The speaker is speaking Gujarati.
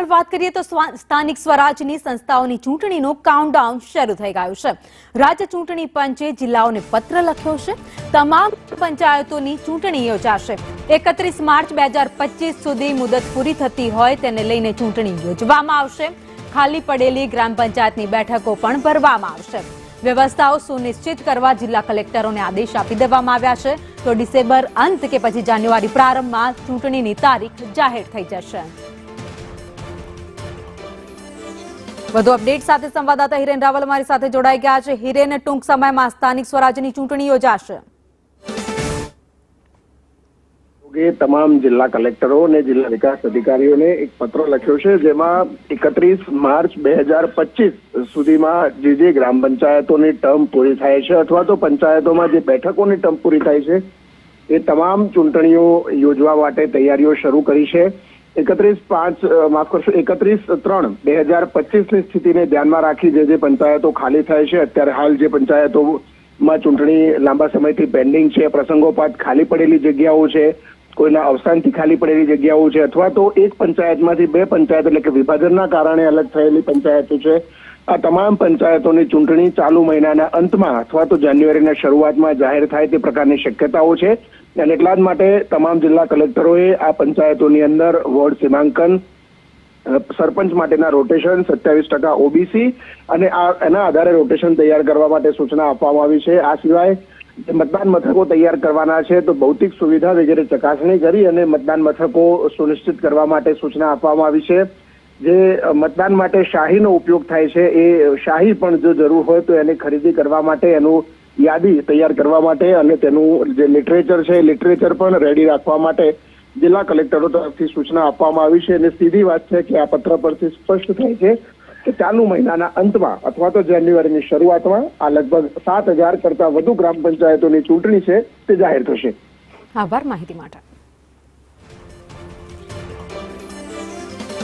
આગળ વાત કરીએ તો સ્થાનિક સ્વરાજની સંસ્થાઓની ચૂંટણીનું કાઉન્ટડાઉન શરૂ થઈ ગયું છે। રાજ્ય ચૂંટણી પંચે જિલ્લાઓને પત્ર લખ્યો છે। તમામ પંચાયતોની ચૂંટણી યોજાશે। 31 માર્ચ 2025 સુધી મુદત પૂરી થતી હોય તેને લઈને ચૂંટણી યોજવામાં આવશે। ખાલી પડેલી ગ્રામ પંચાયતની બેઠકો પણ ભરવામાં આવશે। વ્યવસ્થાઓ સુનિશ્ચિત કરવા જિલ્લા કલેક્ટરોને આદેશ આપી દેવામાં આવ્યા છે। તો ડિસેમ્બર અંત કે પછી જાન્યુઆરી પ્રારંભમાં ચૂંટણીની તારીખ જાહેર થઈ જશે। વધુ અપડેટ સાથે સંવાદદાતા હિરેન રાવલ અમારી સાથે જોડાઈ ગયા છે। હિરેન, ટૂંક સમયમાં સ્થાનિક સ્વરાજની ચૂંટણી યોજાશે। તમામ જિલ્લા કલેક્ટરો અને જિલ્લા વિકાસ અધિકારીઓને એક પત્ર લખ્યો છે, જેમાં 31 માર્ચ 2025 સુધીમાં જે ગ્રામ પંચાયતોની ટર્મ પૂરી થાય છે અથવા તો પંચાયતોમાં જે બેઠકોની ટર્મ પૂરી થાય છે એ તમામ ચૂંટણીઓ યોજવા માટે તૈયારીઓ શરૂ કરી છે। 31/3/2025ની સ્થિતિને ધ્યાનમાં રાખી જે પંચાયતો ખાલી થાય છે, અત્યારે હાલ જે પંચાયતોમાં ચૂંટણી લાંબા સમયથી પેન્ડિંગ છે, પ્રસંગોપાત ખાલી પડેલી જગ્યાઓ છે, કોઈના અવસાનથી ખાલી પડેલી જગ્યાઓ છે અથવા તો એક પંચાયતમાંથી બે પંચાયત એટલે કે વિભાજનના કારણે અલગ થયેલી પંચાયતો છે, આ તમામ પંચાયતોની ચૂંટણી ચાલુ મહિનાના અંતમાં અથવા તો જાન્યુઆરીના શરૂઆતમાં જાહેર થાય તે પ્રકારની શક્યતાઓ છે। અને એટલા જ માટે તમામ જિલ્લા કલેક્ટરોએ આ પંચાયતોની અંદર વોર્ડ સીમાંકન, સરપંચ માટેના રોટેશન 27% ઓબીસી અને એના આધારે રોટેશન તૈયાર કરવા માટે સૂચના આપવામાં આવી છે। આ સિવાય મતદાન મથકો તૈયાર કરવાના છે તો ભૌતિક સુવિધા વગેરે ચકાસણી કરી અને મતદાન મથકો સુનિશ્ચિત કરવા માટે સૂચના આપવામાં આવી છે। જે મતદાન માટે શાહીનો ઉપયોગ થાય છે એ શાહી પણ જો જરૂર હોય તો એની ખરીદી કરવા માટે એનું યાદી તૈયાર કરવા માટે અને તેનું જે લિટરેચર છે એ લિટરેચર પણ રેડી રાખવા માટે જિલ્લા કલેક્ટરો તરફથી સૂચના આપવામાં આવી છે। અને સીધી વાત છે કે આ પત્ર પરથી સ્પષ્ટ થાય છે કે ચાલુ મહિનાના અંતમાં અથવા તો જાન્યુઆરીની શરૂઆતમાં આ લગભગ 7,000 કરતા વધુ ગ્રામ પંચાયતોની ચૂંટણી છે તે જાહેર થશે। આભાર માહિતી માટે।